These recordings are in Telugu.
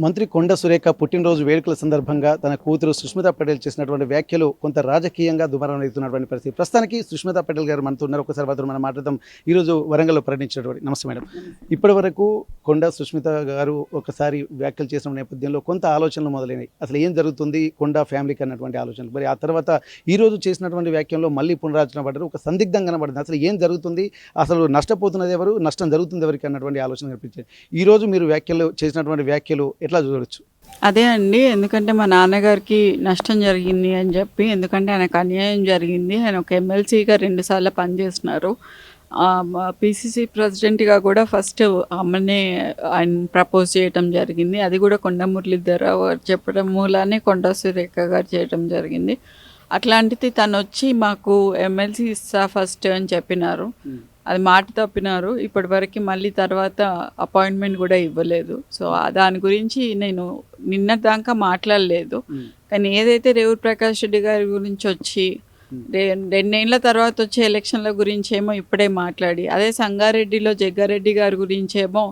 మంత్రి కొండ సురేఖ పుట్టినరోజు వేడుకల సందర్భంగా తన కూతురు సుష్మితా పటేల్ చేసినటువంటి వ్యాఖ్యలు కొంత రాజకీయంగా దుమారం రేగుతున్నటువంటి పరిస్థితి. ప్రస్తుతానికి సుష్మితా పటేల్ గారు మనతో ఉన్నారు. ఒకసారి వారితో మనం మాట్లాడదాం. ఈరోజు వరంగల్లో పర్యటించినటువంటి నమస్తే మేడం. ఇప్పటి వరకు కొండ సుష్మిత గారు ఒకసారి వ్యాఖ్యలు చేసిన నేపథ్యంలో కొంత ఆలోచనలు మొదలైనవి. అసలు ఏం జరుగుతుంది కొండ ఫ్యామిలీకి అన్నటువంటి ఆలోచనలు. మరి ఆ తర్వాత ఈరోజు చేసినటువంటి వ్యాఖ్యలో మళ్ళీ పునరాచరణ పడ్డారు. ఒక సందిగ్ధం కనబడింది. అసలు ఏం జరుగుతుంది, అసలు నష్టపోతున్నది ఎవరు, నష్టం జరుగుతుంది ఎవరికి అన్నటువంటి ఆలోచన కనిపించింది. ఈరోజు మీరు వ్యాఖ్యలు చేసినటువంటి వ్యాఖ్యలు ఎట్లా చూడవచ్చు? అదే అండి, ఎందుకంటే మా నాన్నగారికి నష్టం జరిగింది అని చెప్పి, ఎందుకంటే ఆయనకు అన్యాయం జరిగింది. ఆయన ఒక ఎమ్మెల్సీగా 2 సార్లు పనిచేస్తున్నారు. పిసిసి ప్రెసిడెంట్గా కూడా ఫస్ట్ అమ్మనే ఆయన ప్రపోజ్ చేయటం జరిగింది. అది కూడా కొండ మురళీధరరావు గారు చెప్పడం మూలానే కొండ సురేఖ గారు చేయటం జరిగింది. అట్లాంటిది తను వచ్చి మాకు ఎమ్మెల్సీ ఇస్తా ఫస్ట్ అని చెప్పినారు. అది మాట తప్పినారు. ఇప్పటివరకు మళ్ళీ తర్వాత అపాయింట్మెంట్ కూడా ఇవ్వలేదు. సో దాని గురించి నేను నిన్నటిదాకా మాట్లాడలేదు. కానీ ఏదైతే రేవూర్ ప్రకాష్ రెడ్డి గారి గురించి వచ్చి 2 ఏళ్ల తర్వాత వచ్చే ఎలక్షన్ల గురించి ఏమో ఇప్పుడే మాట్లాడి, అదే సంగారెడ్డిలో జగ్గారెడ్డి గారి గురించి ఏమో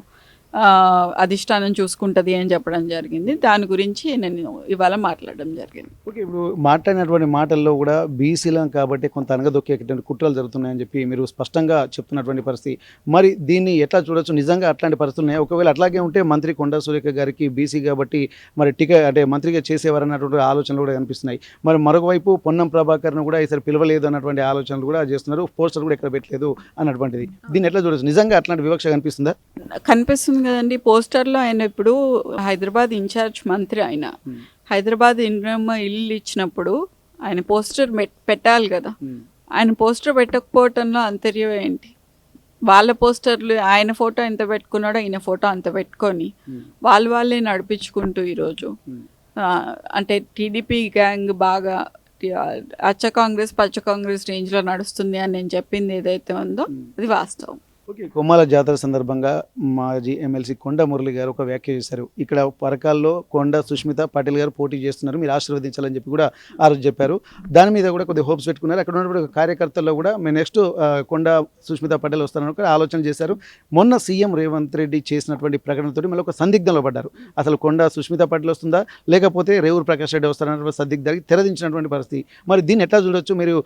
అధిష్టానం చూసుకుంటుంది అని చెప్పడం జరిగింది. దాని గురించి నేను ఇవాళ మాట్లాడడం జరిగింది. ఓకే, ఇప్పుడు మాట్లాడినటువంటి మాటల్లో కూడా బీసీలం కాబట్టి కొంత అనగదొక్కేటువంటి కుట్రలు జరుగుతున్నాయని చెప్పి మీరు స్పష్టంగా చెప్తున్నటువంటి పరిస్థితి. మరి దీన్ని ఎట్లా చూడొచ్చు? నిజంగా అట్లాంటి పరిస్థితులు ఉన్నాయి? ఒకవేళ అట్లాగే ఉంటే మంత్రి కొండ సురేఖ గారికి బీసీ కాబట్టి మరి అంటే మంత్రిగా చేసేవారన్నటువంటి ఆలోచనలు కూడా కనిపిస్తున్నాయి. మరి మరొక వైపు పొన్నం ప్రభాకర్ను కూడా ఈసారి పిలవలేదు అన్నటువంటి ఆలోచనలు కూడా చేస్తున్నారు. పోస్టర్ కూడా ఎక్కడ పెట్టలేదు అన్నటువంటిది. దీన్ని ఎట్లా చూడొచ్చు? నిజంగా అట్లాంటి వివక్ష కనిపిస్తుందా? కనిపిస్తుంది కదండి. పోస్టర్లో ఆయన ఇప్పుడు హైదరాబాద్ ఇన్ఛార్జ్ మంత్రి, ఆయన హైదరాబాద్ ఇల్లు ఇచ్చినప్పుడు ఆయన పోస్టర్ పెట్టాలి కదా. ఆయన పోస్టర్ పెట్టకపోవటంలో అంతర్యం ఏంటి? వాళ్ళ పోస్టర్లు ఆయన ఫోటో ఎంత పెట్టుకున్నాడో ఈయన ఫోటో అంత పెట్టుకొని వాళ్ళే నడిపించుకుంటూ ఈరోజు అంటే టీడీపీ గ్యాంగ్ బాగా అచ్చ కాంగ్రెస్ పచ్చ కాంగ్రెస్ రేంజ్లో నడుస్తుంది అని నేను చెప్పింది ఏదైతే ఉందో అది వాస్తవం. ఓకే, కొమ్మాల జాతర సందర్భంగా మాజీ ఎమ్మెల్సీ కొండ మురళి గారు ఒక వ్యాఖ్య చేశారు. ఇక్కడ పరకాల్లో కొండ సుష్మిత పటేల్ గారు పోటీ చేస్తున్నారు, మీరు ఆశీర్వదించాలని చెప్పి కూడా ఆ రోజు చెప్పారు. దాని మీద కూడా కొద్దిగా హోప్స్ పెట్టుకున్నారు. అక్కడ ఉన్నటువంటి కార్యకర్తల్లో కూడా మేము నెక్స్ట్ కొండ సుష్మిత పటేల్ వస్తారని కూడా ఆలోచన చేశారు. మొన్న సీఎం రేవంత్ రెడ్డి చేసినటువంటి ప్రకటనతో మళ్ళీ ఒక సందిగ్ధంలో పడ్డారు. అసలు కొండ సుష్మిత పటేల్ వస్తుందా లేకపోతే రేవూర్ ప్రకాష్ రెడ్డి వస్తారన్న సందిగ్ధానికి తెరదించినటువంటి పరిస్థితి. మరి దీన్ని ఎట్లా చూడొచ్చు? మీరు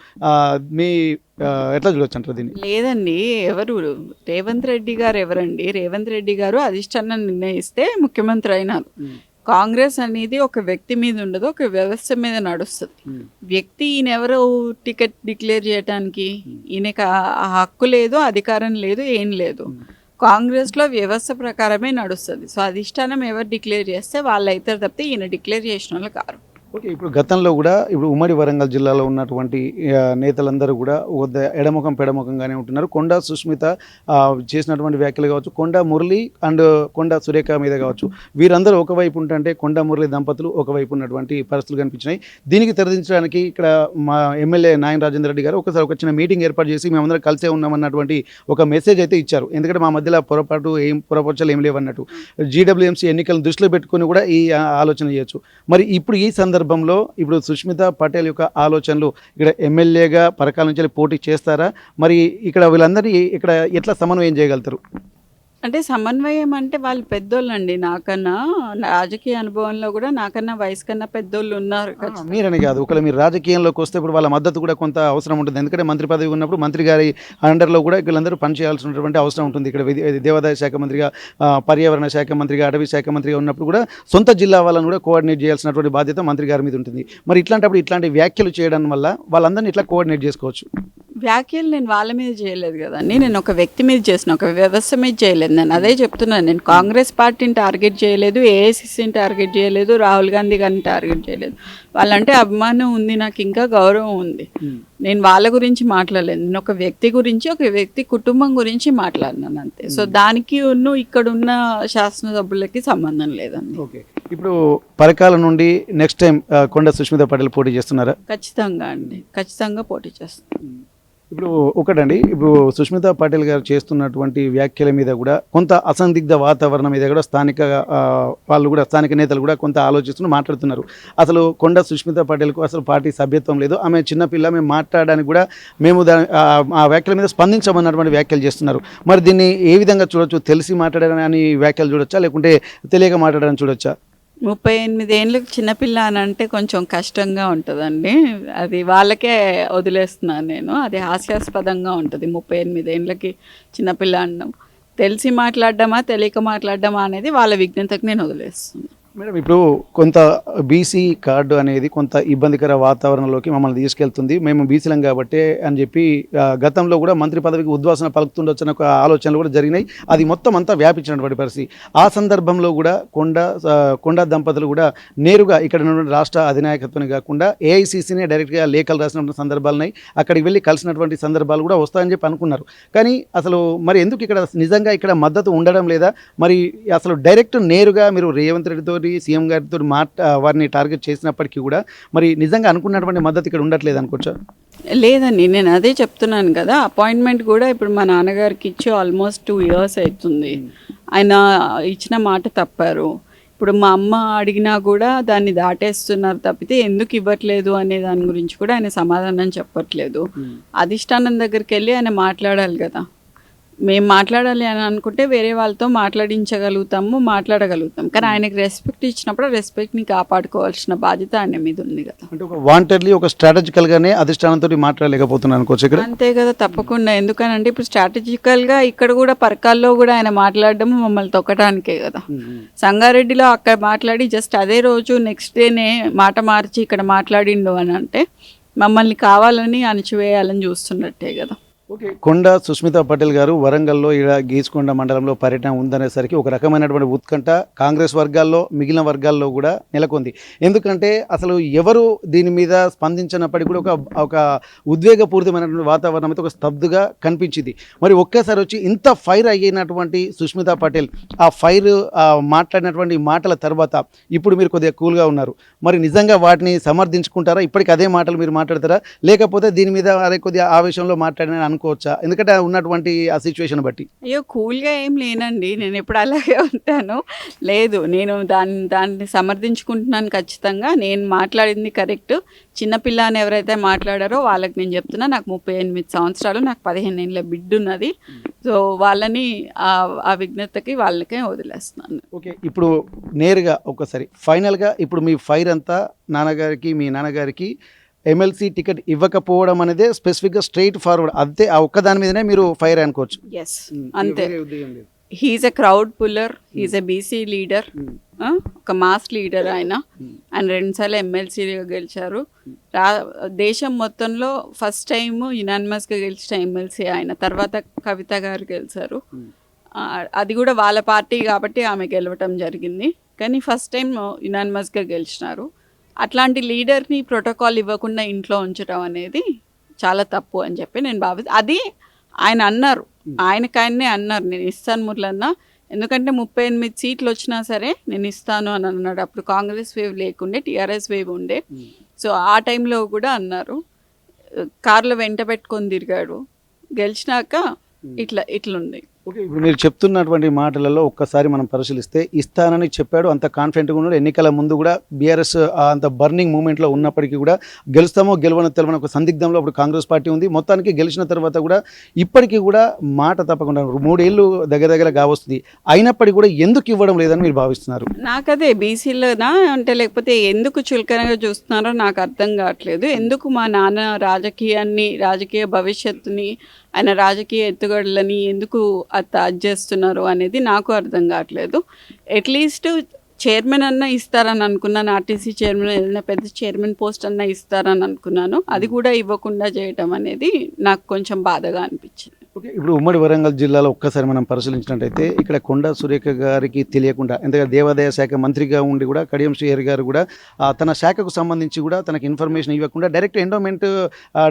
మీ ఎట్లా చూడొచ్చు అంటారు దీన్ని? లేదండి, ఎవరు రేవంత్ రెడ్డి గారు ఎవరండి? రేవంత్ రెడ్డి గారు అధిష్టానం నిర్ణయిస్తే ముఖ్యమంత్రి అయినారు. కాంగ్రెస్ అనేది ఒక వ్యక్తి మీద ఉండదు, ఒక వ్యవస్థ మీద నడుస్తుంది. వ్యక్తి ఈయన ఎవరు టికెట్ డిక్లేర్ చేయడానికి? ఈయనకి ఆ హక్కు లేదు, అధికారం లేదు, ఏం లేదు. కాంగ్రెస్లో వ్యవస్థ ప్రకారమే నడుస్తుంది. సో అధిష్టానం ఎవరు డిక్లేర్ చేస్తే వాళ్ళు అవుతారు తప్పితే ఈయన డిక్లేర్ చేసిన వాళ్ళు కారు. ఓకే, ఇప్పుడు గతంలో కూడా ఇప్పుడు ఉమ్మడి వరంగల్ జిల్లాలో ఉన్నటువంటి నేతలందరూ కూడా ఎడముఖం పెడముఖంగానే ఉంటున్నారు. కొండ సుష్మిత చేసినటువంటి వ్యాఖ్యలు కావచ్చు, కొండ మురళి అండ్ కొండ సురేఖ మీద కావచ్చు, వీరందరూ ఒకవైపు ఉంటుంటే కొండ మురళి దంపతులు ఒకవైపు ఉన్నటువంటి పరిస్థితులు కనిపించినాయి. దీనికి తెరదించడానికి ఇక్కడ మా ఎమ్మెల్యే నాయన రాజేంద్ర రెడ్డి గారు ఒకసారి ఒక చిన్న మీటింగ్ ఏర్పాటు చేసి మేమందరం కలిసే ఉన్నామన్నటువంటి ఒక మెసేజ్ అయితే ఇచ్చారు. ఎందుకంటే మా మధ్యలో పొరపరచలు ఏం లేవన్నట్టు జీడబ్ల్యూఎంసీ ఎన్నికలను దృష్టిలో పెట్టుకుని కూడా ఈ ఆలోచన చేయొచ్చు. మరి ఇప్పుడు ఈ సందర్భంలో ఇప్పుడు సుష్మిత పటేల్ యొక్క ఆలోచనలు ఇక్కడ ఎమ్మెల్యేగా పరకాల నుంచి పోటీ చేస్తారా? మరి ఇక్కడ వీళ్ళందరినీ ఇక్కడ ఎట్లా సమన్వయం చేయగలుగుతారు? అంటే సమన్వయం అంటే వాళ్ళు పెద్దోళ్ళండి, నాకన్నా రాజకీయ అనుభవంలో కూడా నాకన్నా వయసు కన్నా పెద్దోళ్ళు ఉన్నారు. మీరని కాదు, ఒకవేళ మీరు రాజకీయంలోకి వస్తే ఇప్పుడు వాళ్ళ మద్దతు కూడా కొంత అవసరం ఉంటుంది. ఎందుకంటే మంత్రి పదవి ఉన్నప్పుడు మంత్రి గారి అండర్లో కూడా వీళ్ళందరూ పనిచేయాల్సినటువంటి అవసరం ఉంటుంది. ఇక్కడ దేవాదాయ శాఖ మంత్రిగా, పర్యావరణ శాఖ మంత్రిగా, అటవీ శాఖ మంత్రిగా ఉన్నప్పుడు కూడా సొంత జిల్లా వాళ్ళని కూడా కోఆర్డినేట్ చేయాల్సినటువంటి బాధ్యత మంత్రి గారి మీద ఉంటుంది. మరి ఇట్లాంటప్పుడు ఇట్లాంటి వ్యాఖ్యలు చేయడం వల్ల వాళ్ళందరినీ ఇట్లా కోఆర్డినేట్ చేసుకోవచ్చు. వ్యాఖ్యలు నేను వాళ్ళ మీద చేయలేదు కదండి, నేను ఒక వ్యక్తి మీద చేసిన, ఒక వ్యవస్థ మీద చేయలేదు. నేను అదే చెప్తున్నాను. నేను కాంగ్రెస్ పార్టీని టార్గెట్ చేయలేదు, ఏఐసిసిని టార్గెట్ చేయలేదు, రాహుల్ గాంధీ గారిని టార్గెట్ చేయలేదు. వాళ్ళంటే అభిమానం ఉంది, నాకు ఇంకా గౌరవం ఉంది. నేను వాళ్ళ గురించి మాట్లాడలేదు. నేను ఒక వ్యక్తి గురించి, ఒక వ్యక్తి కుటుంబం గురించి మాట్లాడినాను అంతే. సో దానికి ఇక్కడున్న శాసనసభ్యులకి సంబంధం లేదండి. ఓకే, ఇప్పుడు పరకాల నుండి నెక్స్ట్ టైం కొండ సుష్మిత పటేల్ పోటీ చేస్తున్నారా? ఖచ్చితంగా అండి, ఖచ్చితంగా పోటీ చేస్తాను. ఇప్పుడు ఒకటండి, ఇప్పుడు సుష్మితా పటేల్ గారు చేస్తున్నటువంటి వ్యాఖ్యల మీద కూడా కొంత అసందిగ్ధ వాతావరణం మీద కూడా స్థానిక వాళ్ళు కూడా, స్థానిక నేతలు కూడా కొంత ఆలోచిస్తూ మాట్లాడుతున్నారు. అసలు కొండ సుష్మితా పటేల్కు అసలు పార్టీ సభ్యత్వం లేదు, ఆమె చిన్నపిల్ల, మేము మాట్లాడడానికి కూడా మేము ఆ వ్యాఖ్యల మీద స్పందించమన్నటువంటి వ్యాఖ్యలు చేస్తున్నారు. మరి దీన్ని ఏ విధంగా చూడొచ్చు? తెలిసి మాట్లాడాలని వ్యాఖ్యలు చూడొచ్చా లేకుంటే తెలియక మాట్లాడాలని చూడొచ్చా? 38 ఏళ్ళకి చిన్నపిల్ల అని అంటే కొంచెం కష్టంగా ఉంటుందండి. అది వాళ్ళకే వదిలేస్తున్నాను నేను. అది హాస్యాస్పదంగా ఉంటుంది 38 ఏళ్ళకి చిన్నపిల్ల అనడం. తెలిసి మాట్లాడడమా, తెలియక మాట్లాడడమా అనేది వాళ్ళ విజ్ఞతకు నేను వదిలేస్తున్నాను. మేడం ఇప్పుడు కొంత బీసీ కార్డు అనేది కొంత ఇబ్బందికర వాతావరణంలోకి మమ్మల్ని తీసుకెళ్తుంది. మేము బీసీలం కాబట్టే అని చెప్పి గతంలో కూడా మంత్రి పదవికి ఉద్వాసన పలుకుతుండొచ్చని ఒక ఆలోచనలు కూడా జరిగినాయి. అది మొత్తం అంతా వ్యాపించినటువంటి పరిస్థితి. ఆ సందర్భంలో కూడా కొండా దంపతులు కూడా నేరుగా ఇక్కడ నుండి రాష్ట్ర అధినాయకత్వాన్ని కాకుండా ఏఐసీసీనే డైరెక్ట్గా లేఖలు రాసినటువంటి సందర్భాలున్నాయి. అక్కడికి వెళ్ళి కలిసినటువంటి సందర్భాలు కూడా వస్తాయని చెప్పి అనుకున్నారు. కానీ అసలు మరి ఎందుకు ఇక్కడ నిజంగా ఇక్కడ మద్దతు ఉండడం లేదా? మరి అసలు డైరెక్ట్ నేరుగా మీరు రేవంత్ రెడ్డితో సీఎం గారితో వారిని టార్గెట్ చేసినప్పటికీ కూడా మరి నిజంగా అనుకున్నటువంటి మద్దతు ఇక్కడ ఉండట్లేదు అనుకోవచ్చా? లేదండి, నేను అదే చెప్తున్నాను కదా. అపాయింట్మెంట్ కూడా ఇప్పుడు మా నాన్నగారికి ఇచ్చి ఆల్మోస్ట్ 2 years అవుతుంది. ఆయన ఇచ్చిన మాట తప్పారు. ఇప్పుడు మా అమ్మ అడిగినా కూడా దాన్ని దాటేస్తున్నారు తప్పితే ఎందుకు ఇవ్వట్లేదు అనే దాని గురించి కూడా ఆయన సమాధానం చెప్పట్లేదు. అధిష్టానం దగ్గరికి వెళ్ళి ఆయన మాట్లాడాలి కదా. మేము మాట్లాడాలి అని అనుకుంటే వేరే వాళ్ళతో మాట్లాడగలుగుతాం. కానీ ఆయనకి రెస్పెక్ట్ ఇచ్చినప్పుడు రెస్పెక్ట్ని కాపాడుకోవాల్సిన బాధ్యత ఆయన మీద ఉంది కదా. అంటే ఒక వాంటెడ్లీ ఒక స్ట్రాటజికల్గానే అధిష్టానంతో మాట్లాడలేకపోతున్నాను అనుకోవచ్చు ఇక్కడ. అంతే కదా, తప్పకుండా. ఎందుకనంటే ఇప్పుడు స్ట్రాటజికల్గా ఇక్కడ కూడా పరకాల్లో కూడా ఆయన మాట్లాడడం మమ్మల్ని తొక్కడానికే కదా. సంగారెడ్డిలో అక్కడ మాట్లాడి జస్ట్ అదే రోజు నెక్స్ట్ డేనే మాట మార్చి ఇక్కడ మాట్లాడిండు అని అంటే మమ్మల్ని కావాలని అణచివేయాలని చూస్తున్నట్టే కదా. ఓకే, కొండా సుస్మితా పటేల్ గారు వరంగల్లో ఇక్కడ గీచుకొండ మండలంలో పర్యటన ఉందనేసరికి ఒక రకమైనటువంటి ఉత్కంఠ కాంగ్రెస్ వర్గాల్లో మిగిలిన వర్గాల్లో కూడా నెలకొంది. ఎందుకంటే అసలు ఎవరు దీని మీద స్పందించినప్పటికీ కూడా ఒక ఉద్వేగపూరితమైనటువంటి వాతావరణం అయితే ఒక స్తబ్దుగా కనిపించింది. మరి ఒక్కసారి వచ్చి ఇంత ఫైర్ అయినటువంటి సుస్మితా పటేల్ ఆ ఫైర్ మాట్లాడినటువంటి మాటల తర్వాత ఇప్పుడు మీరు కొద్దిగా కూల్గా ఉన్నారు. మరి నిజంగా వాటిని సమర్థించుకుంటారా? ఇప్పటికి అదే మాటలు మీరు మాట్లాడతారా? లేకపోతే దీని మీద అరే కొద్దిగా ఆవేశంలో మాట్లాడిన అనుకోవచ్చా? ఎందుకంటే ఉన్నటువంటి ఆ సిచ్యువేషన్ బట్టి. అయ్యో, కూల్గా ఏం లేనండి, నేను ఎప్పుడు అలాగే ఉంటాను. లేదు, నేను దాన్ని సమర్థించుకుంటున్నాను ఖచ్చితంగా. నేను మాట్లాడింది కరెక్ట్. చిన్నపిల్ల అని ఎవరైతే మాట్లాడారో వాళ్ళకి నేను చెప్తున్నా, నాకు 38 సంవత్సరాలు, నాకు 15 ఏళ్ళ బిడ్డ ఉన్నది. సో వాళ్ళని ఆ విఘ్నతకి వాళ్ళకే వదిలేస్తున్నాను. ఓకే, ఇప్పుడు నేరుగా ఒకసారి ఫైనల్గా ఇప్పుడు మీ ఫైర్ అంతా నాన్నగారికి మీ నాన్నగారికి ఎమ్మెల్సీ టికెట్ ఇవ్వకపోవడం అనేది స్పెసిఫిక్గా స్ట్రైట్ ఫార్వర్డ్ అంతే. ఆ ఒక్క దాని మీదనే మీరు ఫైర్ అనుకోవచ్చు. ఎస్, అంతే. He's a crowd puller, he's a BC leader, ఒక మాస్ లీడర్. ఆయన 2 సార్లు ఎమ్మెల్సీగా గెలిచారు. దేశం మొత్తంలో ఫస్ట్ టైం యునానిమస్గా గెలిచిన ఎమ్మెల్సీ ఆయన. తర్వాత కవిత గారు గెలిచారు. అది కూడా వాళ్ళ పార్టీ కాబట్టి ఆమె గెలవటం జరిగింది. కానీ ఫస్ట్ టైం యునానిమస్గా గెలిచినారు. అట్లాంటి లీడర్ని ప్రోటోకాల్ ఇవ్వకుండా ఇంట్లో ఉంచడం అనేది చాలా తప్పు అని చెప్పి నేను అది ఆయన అన్నారు. ఆయనకాయనే అన్నారు, నేను ఇస్తాను మురళన్న, ఎందుకంటే 38 సీట్లు వచ్చినా సరే నేను ఇస్తాను అని అన్నాడు. అప్పుడు కాంగ్రెస్ వేవ్ లేకుండే, టీఆర్ఎస్ వేవ్ ఉండే. సో ఆ టైంలో కూడా అన్నారు. కార్లో వెంట పెట్టుకొని తిరిగాడు. గెలిచినాక ఇట్లుంది. ఓకే, ఇప్పుడు మీరు చెప్తున్నటువంటి మాటలలో ఒక్కసారి మనం పరిశీలిస్తే ఇస్తానని చెప్పాడు, అంత కాన్ఫిడెంట్గా ఉన్నాడు. ఎన్నికల ముందు కూడా బీఆర్ఎస్ అంత బర్నింగ్ మూమెంట్లో ఉన్నప్పటికీ కూడా గెలుస్తామో గెలవనో తెలియని ఒక సందిగ్ధంలో అప్పుడు కాంగ్రెస్ పార్టీ ఉంది. మొత్తానికి గెలిచిన తర్వాత కూడా ఇప్పటికీ కూడా మాట తప్పకుండా 3 ఏళ్ళు దగ్గర కావస్తుంది. అయినప్పటికీ కూడా ఎందుకు ఇవ్వడం లేదని మీరు భావిస్తున్నారు? నాకదే బీసీలోనా అంటే లేకపోతే ఎందుకు చులకనగా చూస్తున్నారో నాకు అర్థం కావట్లేదు. ఎందుకు మా నాన్న రాజకీయ భవిష్యత్తుని, ఆయన రాజకీయ ఎత్తుగడలని ఎందుకు అది చేస్తున్నారు అనేది నాకు అర్థం కావట్లేదు. అట్లీస్ట్ చైర్మన్ అన్నా ఇస్తారని అనుకున్నాను. ఆర్టీసీ చైర్మన్, ఏదైనా పెద్ద చైర్మన్ పోస్ట్ అన్నా ఇస్తారని అనుకున్నాను. అది కూడా ఇవ్వకుండా చేయడం అనేది నాకు కొంచెం బాధగా అనిపించింది. ఓకే, ఇప్పుడు ఉమ్మడి వరంగల్ జిల్లాలో ఒక్కసారి మనం పరిశీలించినట్టయితే ఇక్కడ కొండా సురేఖ గారికి తెలియకుండా, ఎందుకంటే దేవాదాయ శాఖ మంత్రిగా ఉండి కూడా కడియం శ్రీహరి గారు కూడా తన శాఖకు సంబంధించి కూడా తనకి ఇన్ఫర్మేషన్ ఇవ్వకుండా డైరెక్ట్ ఎండోమెంట్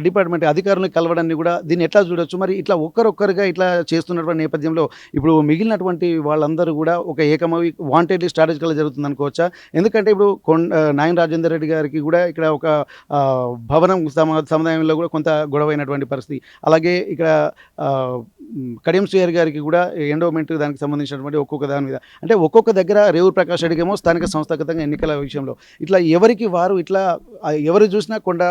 డిపార్ట్మెంట్ అధికారులను కలవడాన్ని కూడా దీన్ని ఎట్లా చూడొచ్చు? మరి ఇట్లా ఒక్కరొక్కరుగా ఇట్లా చేస్తున్నటువంటి నేపథ్యంలో ఇప్పుడు మిగిలినటువంటి వాళ్ళందరూ కూడా ఒక ఏకమవి వాంటెడ్లీ స్ట్రాటజికల్గా జరుగుతుంది అనుకోవచ్చా? ఎందుకంటే ఇప్పుడు నాయన రాజేందర్ రెడ్డి గారికి కూడా ఇక్కడ ఒక భవనం సముదాయంలో కూడా కొంత గొడవైనటువంటి పరిస్థితి. అలాగే ఇక్కడ కడియం శ్రీహరి గారికి కూడా ఎండోమెంట్ దానికి సంబంధించినటువంటి ఒక్కొక్క దాని మీద అంటే ఒక్కొక్క దగ్గర రేవూరు ప్రకాష్ రెడ్డి ఏమో స్థానిక సంస్థాగతంగా ఎన్నికల విషయంలో ఇట్లా ఎవరికి వారు ఇట్లా ఎవరు చూసినా కొండా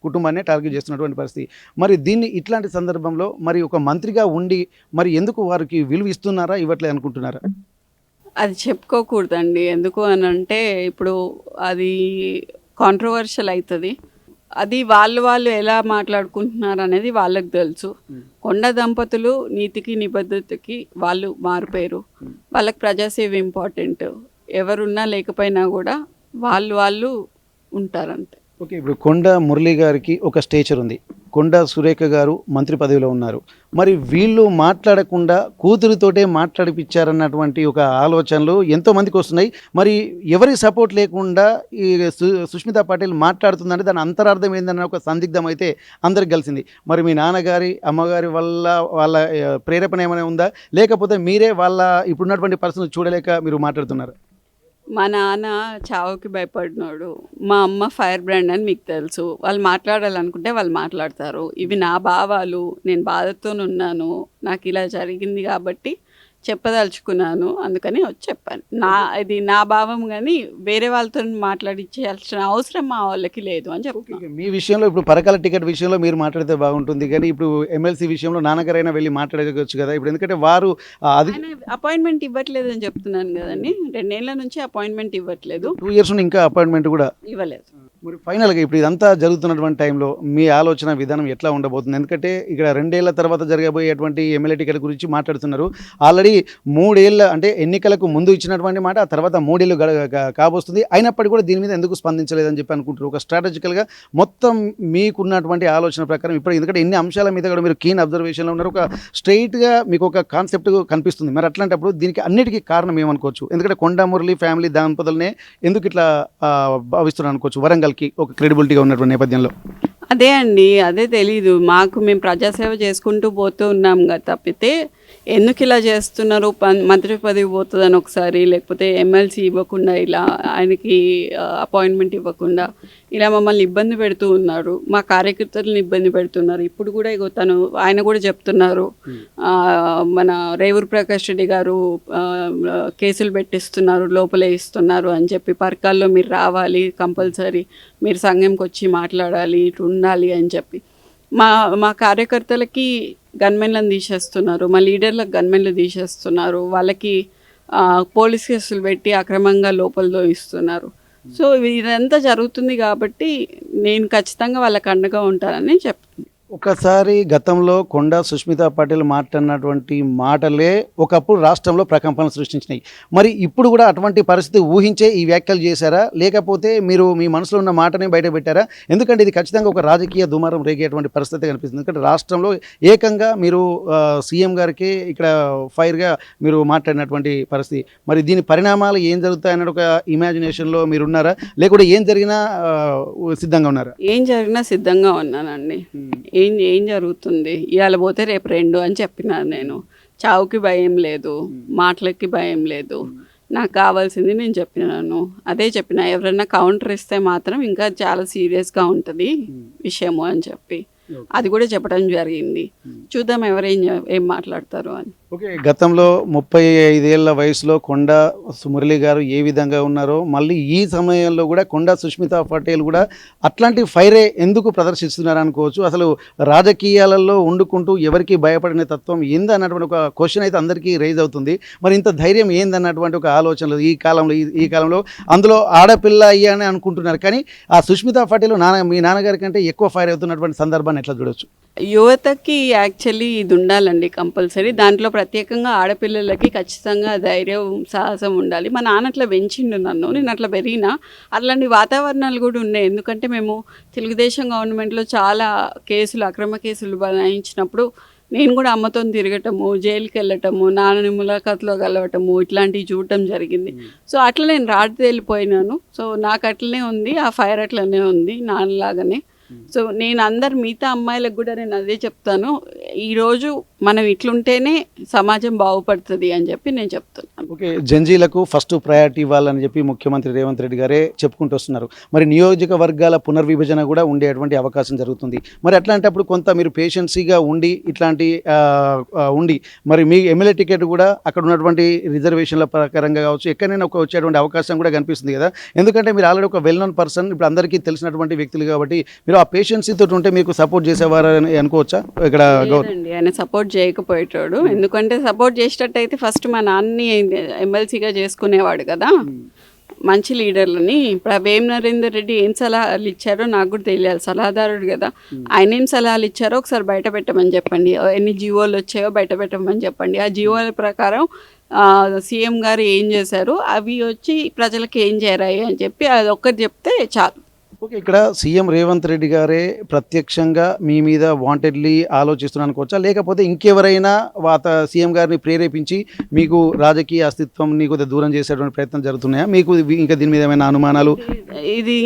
కుటుంబాన్ని టార్గెట్ చేస్తున్నటువంటి పరిస్థితి. మరి దీన్ని ఇట్లాంటి సందర్భంలో మరి ఒక మంత్రిగా ఉండి మరి ఎందుకు వారికి విలువ ఇస్తున్నారా, ఇవ్వట్లేదు అనుకుంటున్నారా? అది చెప్పుకోకూడదండి. ఎందుకు అనంటే ఇప్పుడు అది కాంట్రోవర్షియల్ అవుతుంది. అది వాళ్ళు ఎలా మాట్లాడుకుంటున్నారు అనేది వాళ్ళకి తెలుసు. కొండ దంపతులు నీతికి నిబద్ధతకి వాళ్ళు మారిపోయారు. వాళ్ళకి ప్రజాసేవ ఇంపార్టెంట్. ఎవరున్నా లేకపోయినా కూడా వాళ్ళు ఉంటారంతే. ఓకే. ఇప్పుడు కొండ మురళి గారికి ఒక స్టేచర్ ఉంది. కొండ సురేఖ గారు మంత్రి పదవిలో ఉన్నారు. మరి వీళ్ళు మాట్లాడకుండా కూతురితోటే మాట్లాడిపిచ్చారన్నటువంటి ఒక ఆలోచనలు ఎంతోమందికి వస్తున్నాయి. మరి ఎవరి సపోర్ట్ లేకుండా ఈ సుష్మితా పటేల్ మాట్లాడుతుందంటే దాని అంతరార్థం ఏందన్న ఒక సందిగ్ధం అయితే అందరికి కలిసింది. మరి మీ నాన్నగారి, అమ్మగారి వల్ల వాళ్ళ ప్రేరేపణ ఏమైనా ఉందా? లేకపోతే మీరే వాళ్ళ ఇప్పుడున్నటువంటి పరిస్థితులు చూడలేక మీరు మాట్లాడుతున్నారు? మా నాన్న చావుకి భయపడినాడు. మా అమ్మ ఫైర్ బ్రాండ్ అని మీకు తెలుసు. వాళ్ళు మాట్లాడాలనుకుంటే వాళ్ళు మాట్లాడతారు. ఇవి నా భావాలు. నేను బాధతోనున్నాను. నాకు ఇలా జరిగింది కాబట్టి చెప్పదలుచుకున్నాను. అందుకని వచ్చి చెప్పాను. ఇది నా భావం, కానీ వేరే వాళ్ళతో మాట్లాడించాల్సిన అవసరం మా వాళ్ళకి లేదు అని చెప్తున్నాను. మీ విషయంలో ఇప్పుడు పరకాల టికెట్ విషయంలో మీరు మాట్లాడితే బాగుంటుంది, కానీ ఇప్పుడు ఎమ్మెల్సీ విషయంలో నాన్నగారైనా వెళ్ళి మాట్లాడవచ్చు కదా. ఇప్పుడు ఎందుకంటే వారు అది అపాయింట్మెంట్ ఇవ్వట్లేదు అని చెప్తున్నాను కదండి. 2 ఏళ్ల నుంచి అపాయింట్మెంట్ ఇవ్వట్లేదు. 2 years నుండి ఇంకా అపాయింట్మెంట్ కూడా ఇవ్వలేదు. మరి ఫైనల్గా ఇప్పుడు ఇదంతా జరుగుతున్నటువంటి టైంలో మీ ఆలోచన విధానం ఎట్లా ఉండబోతుంది? ఎందుకంటే ఇక్కడ 2 ఏళ్ల తర్వాత జరగబోయేటువంటి ఎమ్మెల్యే టికెట్ గురించి మాట్లాడుతున్నారు. ఆల్రెడీ 3 ఏళ్ళ అంటే ఎన్నికలకు ముందు ఇచ్చినటువంటి మాట, ఆ తర్వాత 3 ఏళ్ళు కాబోస్తుంది. అయినప్పటికీ కూడా దీని మీద ఎందుకు స్పందించలేదని చెప్పి అనుకుంటారు? ఒక స్ట్రాటజికల్గా మొత్తం మీకున్నటువంటి ఆలోచన ప్రకారం ఇప్పుడు ఎందుకంటే ఎన్ని అంశాల మీద కూడా మీరు కీన్ అబ్జర్వేషన్లో ఉన్నారు. ఒక స్ట్రైట్గా మీకు ఒక కాన్సెప్ట్ కనిపిస్తుంది. మరి అట్లాంటప్పుడు దీనికి అన్నిటికీ కారణం ఏమనుకోవచ్చు? ఎందుకంటే కొండ మురళి ఫ్యామిలీ దంపతులనే ఎందుకు ఇట్లా భావిస్తున్నారు అనుకోవచ్చు వరంగల్కి ఒక క్రెడిబిలిటీగా ఉన్నటువంటి నేపథ్యంలో? అదే అండి, అదే తెలీదు మాకు. మేము ప్రజాసేవ చేసుకుంటూ పోతూ ఉన్నాం కదా, తప్పితే ఎందుకు ఇలా చేస్తున్నారు, మంత్రి పదవి పోతుందని ఒకసారి, లేకపోతే ఎమ్మెల్సీ ఇవ్వకుండా ఇలా ఆయనకి అపాయింట్మెంట్ ఇవ్వకుండా ఇలా మమ్మల్ని ఇబ్బంది పెడుతూ ఉన్నారు. మా కార్యకర్తలను ఇబ్బంది పెడుతున్నారు. ఇప్పుడు కూడా ఇగో ఆయన కూడా చెప్తున్నారు, మన రేవూరు ప్రకాష్ రెడ్డి గారు కేసులు పెట్టిస్తున్నారు, లోపలే ఇస్తున్నారు అని చెప్పి, పర్కాల్లో మీరు రావాలి కంపల్సరీ, మీరు సంఘంకి వచ్చి మాట్లాడాలి, ఇటు ఉండాలి అని చెప్పి మా కార్యకర్తలకి గన్మెన్లను తీసేస్తున్నారు, మా లీడర్లకు గన్మెన్లు తీసేస్తున్నారు, వాళ్ళకి పోలీస్ కేసులు పెట్టి అక్రమంగా లోపల ఇస్తున్నారు. సో ఇదంతా జరుగుతుంది కాబట్టి నేను ఖచ్చితంగా వాళ్ళకి అండగా ఉంటానని చెప్తున్నాను. ఒకసారి గతంలో కొండ సుష్మితా పటేల్ మాట్లాడినటువంటి మాటలే ఒకప్పుడు రాష్ట్రంలో ప్రకంపనలు సృష్టించినాయి. మరి ఇప్పుడు కూడా అటువంటి పరిస్థితి ఊహించే ఈ వ్యాఖ్యలు చేశారా, లేకపోతే మీరు మీ మనసులో ఉన్న మాటనే బయట పెట్టారా? ఎందుకంటే ఇది ఖచ్చితంగా ఒక రాజకీయ దుమారం రేగేటువంటి పరిస్థితి కనిపిస్తుంది. ఎందుకంటే రాష్ట్రంలో ఏకంగా మీరు సీఎం గారికి ఇక్కడ ఫైర్గా మీరు మాట్లాడినటువంటి పరిస్థితి. మరి దీని పరిణామాలు ఏం జరుగుతాయన్న ఒక ఇమాజినేషన్లో మీరు ఉన్నారా, లేకుంటే ఏం జరిగినా సిద్ధంగా ఉన్నారా? ఏం జరిగినా సిద్ధంగా ఉన్నానండి. ఏం జరుగుతుంది, ఇవాళ పోతే రేపు 2 అని చెప్పినాను నేను. చావుకి భయం లేదు, మాటలకి భయం లేదు. నాకు కావాల్సింది నేను చెప్పినాను, అదే చెప్పిన. ఎవరైనా కౌంటర్ ఇస్తే మాత్రం ఇంకా చాలా సీరియస్గా ఉంటుంది విషయము అని చెప్పి అది కూడా చెప్పడం జరిగింది. చూద్దాం ఏం మాట్లాడతారు అని. ఓకే. గతంలో 35 ఏళ్ల వయసులో కొండ మురళి గారు ఏ విధంగా ఉన్నారో మళ్ళీ ఈ సమయంలో కూడా కొండ సుష్మితా పటేల్ కూడా అట్లాంటి ఫైరే ఎందుకు ప్రదర్శిస్తున్నారు అనుకోవచ్చు. అసలు రాజకీయాలలో వండుకుంటూ ఎవరికి భయపడిన తత్వం ఏందన్నటువంటి ఒక క్వశ్చన్ అయితే అందరికీ రైజ్ అవుతుంది. మరి ఇంత ధైర్యం ఏందన్నటువంటి ఒక ఆలోచనలు ఈ కాలంలో అందులో ఆడపిల్ల అయ్యాని అనుకుంటున్నారు. కానీ ఆ సుష్మితా పటేల్ మీ నాన్నగారి కంటే ఎక్కువ ఫైర్ అవుతున్నటువంటి సందర్భాన్ని ఎట్లా చూడొచ్చు? యువతకి యాక్చువల్లీ ఇది ఉండాలండి కంపల్సరీ. దాంట్లో ప్రత్యేకంగా ఆడపిల్లలకి ఖచ్చితంగా ధైర్యం, సాహసం ఉండాలి. మా నాన్న అట్లా పెంచిండు నన్ను, నేను అట్లా పెరిగినా. అట్లాంటి వాతావరణాలు కూడా ఉన్నాయి. ఎందుకంటే మేము తెలుగుదేశం గవర్నమెంట్లో చాలా కేసులు, అక్రమ కేసులు బనాయించినప్పుడు నేను కూడా అమ్మతో తిరగటము, జైలుకి వెళ్ళటము, నాన్నని ములాఖాత్లో కలవటము, ఇట్లాంటివి చూడటం జరిగింది. సో అట్లా నేను రాటి వెళ్ళిపోయినాను. సో నాకు అట్లనే ఉంది, ఆ ఫైర్ అట్లనే ఉంది నాన్నలాగానే. సో నేను మిగతా అమ్మాయిలకు కూడా నేను అదే చెప్తాను, ఈరోజు మనం ఇట్లుంటేనే సమాజం బాగుపడుతుంది అని చెప్పి నేను చెప్తున్నాను. ఓకే. జంజీలకు ఫస్ట్ ప్రయారిటీ ఇవ్వాలని చెప్పి ముఖ్యమంత్రి రేవంత్ రెడ్డి గారే చెప్పుకుంటూ వస్తున్నారు. మరి నియోజకవర్గాల పునర్విభజన కూడా ఉండేటువంటి అవకాశం జరుగుతుంది. మరి అట్లాంటప్పుడు కొంత మీరు పేషెన్సీగా ఉండి ఇట్లాంటి ఉండి మరి మీ ఎమ్మెల్యే టికెట్ కూడా అక్కడ ఉన్నటువంటి రిజర్వేషన్ల ప్రకారంగా కావచ్చు ఎక్కడైనా వచ్చేటువంటి అవకాశం కూడా కనిపిస్తుంది కదా. ఎందుకంటే మీరు ఆల్రెడీ ఒక వెల్ నోన్ పర్సన్, ఇప్పుడు అందరికీ తెలిసినటువంటి వ్యక్తులు కాబట్టి మీరు ఆ పేషెన్సీ తోటి ఉంటే మీకు సపోర్ట్ చేసేవారని అనుకోవచ్చా? ఇక్కడ ఆయన సపోర్ట్ సపోర్ట్ చేయకపోయేటోడు. ఎందుకంటే సపోర్ట్ చేసేటట్టయితే ఫస్ట్ మా నాన్నని ఎమ్మెల్సీగా చేసుకునేవాడు కదా, మంచి లీడర్లని. ఇప్పుడు ఆ వేం నరేందర్ రెడ్డి ఏం సలహాలు ఇచ్చారో నాకు కూడా తెలియాలి, సలహాదారుడు కదా. ఆయన ఏం సలహాలు ఇచ్చారో ఒకసారి బయట పెట్టమని చెప్పండి, ఎన్ని జీవోలు వచ్చాయో బయట పెట్టమని చెప్పండి. ఆ జీవోల ప్రకారం సీఎం గారు ఏం చేశారు, అవి వచ్చి ప్రజలకు ఏం చేరాయి అని చెప్పి అది ఒక్కటి చెప్తే చాలు. ఓకే, ఇక్కడ సీఎం రేవంత్ రెడ్డి గారే ప్రత్యక్షంగా మీ మీద వాంటెడ్లీ ఆలోచిస్తున్నాను అనుకోవచ్చా, లేకపోతే ఇంకెవరైనా సీఎం గారిని ప్రేరేపించి మీకు రాజకీయ అస్తిత్వంని కొద్దిగా దూరం చేసేటువంటి ప్రయత్నం జరుగుతున్నాయా? మీకు ఇంకా దీని మీద ఏమైనా అనుమానాలు? ఇది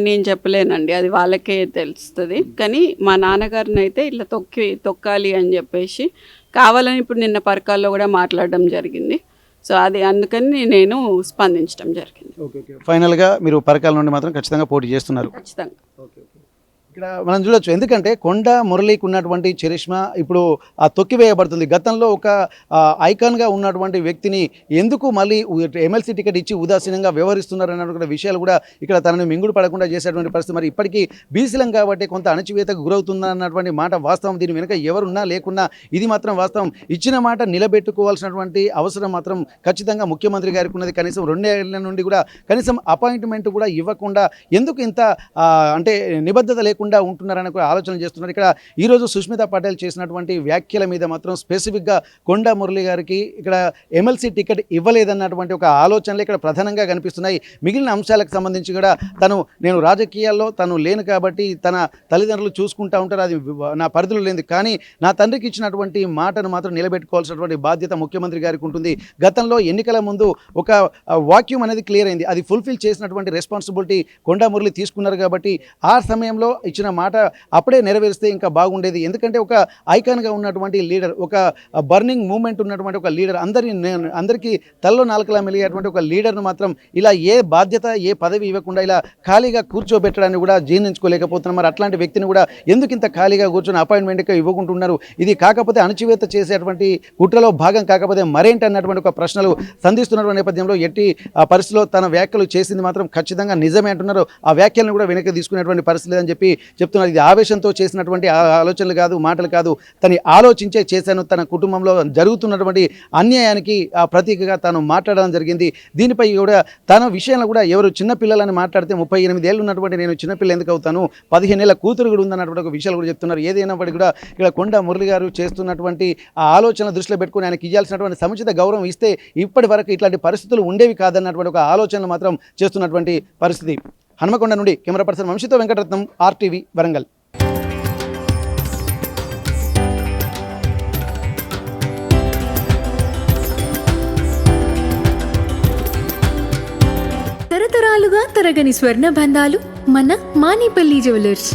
నేను చెప్పలేనండి, అది వాళ్ళకే తెలుస్తుంది. కానీ మా నాన్నగారిని అయితే ఇట్లా తొక్కాలి అని చెప్పేసి కావాలని ఇప్పుడు నిన్న పరకాల్లో కూడా మాట్లాడడం జరిగింది. సో అది అందుకని నేను స్పందించడం జరిగింది. ఓకే, ఫైనల్గా మీరు పరకాల నుండి మాత్రం ఖచ్చితంగా పోటీ చేస్తున్నారు? ఖచ్చితంగా. ఇక్కడ మనం చూడొచ్చు, ఎందుకంటే కొండా మురళికి ఉన్నటువంటి చరిష్మా ఇప్పుడు తొక్కివేయబడుతుంది. గతంలో ఒక ఐకాన్గా ఉన్నటువంటి వ్యక్తిని ఎందుకు మళ్ళీ ఎమ్మెల్సీ టికెట్ ఇచ్చి ఉదాసీనంగా వ్యవహరిస్తున్నారు అన్నటువంటి విషయాలు కూడా ఇక్కడ తనని మింగుడు పడకుండా చేసేటువంటి పరిస్థితి. మరి ఇప్పటికీ బీసీలం కాబట్టి కొంత అణచివేతకు గురవుతుందా అన్నటువంటి మాట వాస్తవం. దీని వెనుక ఎవరున్నా లేకున్నా ఇది మాత్రం వాస్తవం. ఇచ్చిన మాట నిలబెట్టుకోవాల్సినటువంటి అవసరం మాత్రం ఖచ్చితంగా ముఖ్యమంత్రి గారికి ఉన్నది. కనీసం 2 ఏళ్ల నుండి కూడా కనీసం అపాయింట్మెంట్ కూడా ఇవ్వకుండా ఎందుకు ఇంత అంటే నిబద్ధత లేకుండా ఉంటున్నారని ఆలోచన చేస్తున్నారు. ఇక్కడ ఈరోజు సుష్మితా పటేల్ చేసినటువంటి వ్యాఖ్యల మీద మాత్రం స్పెసిఫిక్గా కొండా మురళి గారికి ఇక్కడ ఎమ్మెల్సీ టికెట్ ఇవ్వలేదన్నటువంటి ఒక ఆలోచనలు ఇక్కడ ప్రధానంగా కనిపిస్తున్నాయి. మిగిలిన అంశాలకు సంబంధించి కూడా నేను రాజకీయాల్లో లేను కాబట్టి తన తల్లిదండ్రులు చూసుకుంటూ ఉంటారు, అది నా పరిధిలో లేదు. కానీ నా తండ్రికి ఇచ్చినటువంటి మాటను మాత్రం నిలబెట్టుకోవాల్సినటువంటి బాధ్యత ముఖ్యమంత్రి గారికి ఉంటుంది. గతంలో ఎన్నికల ముందు ఒక వాక్యూమ్ అనేది క్లియర్ అయింది, అది ఫుల్ఫిల్ చేసినటువంటి రెస్పాన్సిబిలిటీ కొండా మురళి తీసుకున్నారు. కాబట్టి ఆ సమయంలో ఇచ్చిన మాట అప్పుడే నెరవేరిస్తే ఇంకా బాగుండేది. ఎందుకంటే ఒక ఐకాన్గా ఉన్నటువంటి లీడర్, ఒక బర్నింగ్ మూమెంట్ ఉన్నటువంటి ఒక లీడర్, అందరికీ తల్లో నాలుకలా మెలిగేటువంటి ఒక లీడర్ను మాత్రం ఇలా ఏ బాధ్యత ఏ పదవి ఇవ్వకుండా ఇలా ఖాళీగా కూర్చోబెట్టడాన్ని కూడా జీర్ణించుకోలేకపోతున్నాం. మరి అట్లాంటి వ్యక్తిని కూడా ఎందుకు ఇంత ఖాళీగా కూర్చొని అపాయింట్మెంట్గా ఇవ్వకుంటున్నారు? ఇది కాకపోతే అణచివేత చేసేటువంటి కుట్రలో భాగం కాకపోతే మరేంటి అన్నటువంటి ఒక ప్రశ్నలు సంధిస్తున్నటువంటి నేపథ్యంలో ఎట్టి పరిస్థితిలో తన వ్యాఖ్యలు చేసింది మాత్రం ఖచ్చితంగా నిజమే అంటున్నారు. ఆ వ్యాఖ్యలను కూడా వెనక్కి తీసుకునేటువంటి పరిస్థితి లేదని చెప్పి చెప్తున్నారు. ఇది ఆవేశంతో చేసినటువంటి ఆలోచనలు కాదు, మాటలు కాదు, తను ఆలోచించే చేశాను. తన కుటుంబంలో జరుగుతున్నటువంటి అన్యాయానికి ప్రతీకగా తాను మాట్లాడడం జరిగింది. దీనిపై కూడా తన విషయంలో కూడా ఎవరు చిన్నపిల్లలని మాట్లాడితే 38 ఏళ్ళు ఉన్నటువంటి నేను చిన్నపిల్ల ఎందుకు అవుతాను, 15 ఏళ్ళ కూతురు కూడా ఉందన్నటువంటి ఒక విషయాలు కూడా చెప్తున్నారు. ఏదైనప్పటికీ కూడా ఇక్కడ కొండా మురళి గారు చేస్తున్నటువంటి ఆ ఆలోచన దృష్టిలో పెట్టుకుని ఆయనకి ఇవ్వాల్సినటువంటి సముచిత గౌరవం ఇస్తే ఇప్పటి వరకు ఇట్లాంటి పరిస్థితులు ఉండేవి కాదన్నటువంటి ఒక ఆలోచనలు మాత్రం చేస్తున్నటువంటి పరిస్థితి. హనుమకొండ నుండి కెమెరా పర్సన్ వంశీతో వెంకటరత్నం, RTV వరంగల్. తరతరాలుగా తరగని స్వర్ణ బంధాలు మన మానిపల్లి జ్యువెలర్స్.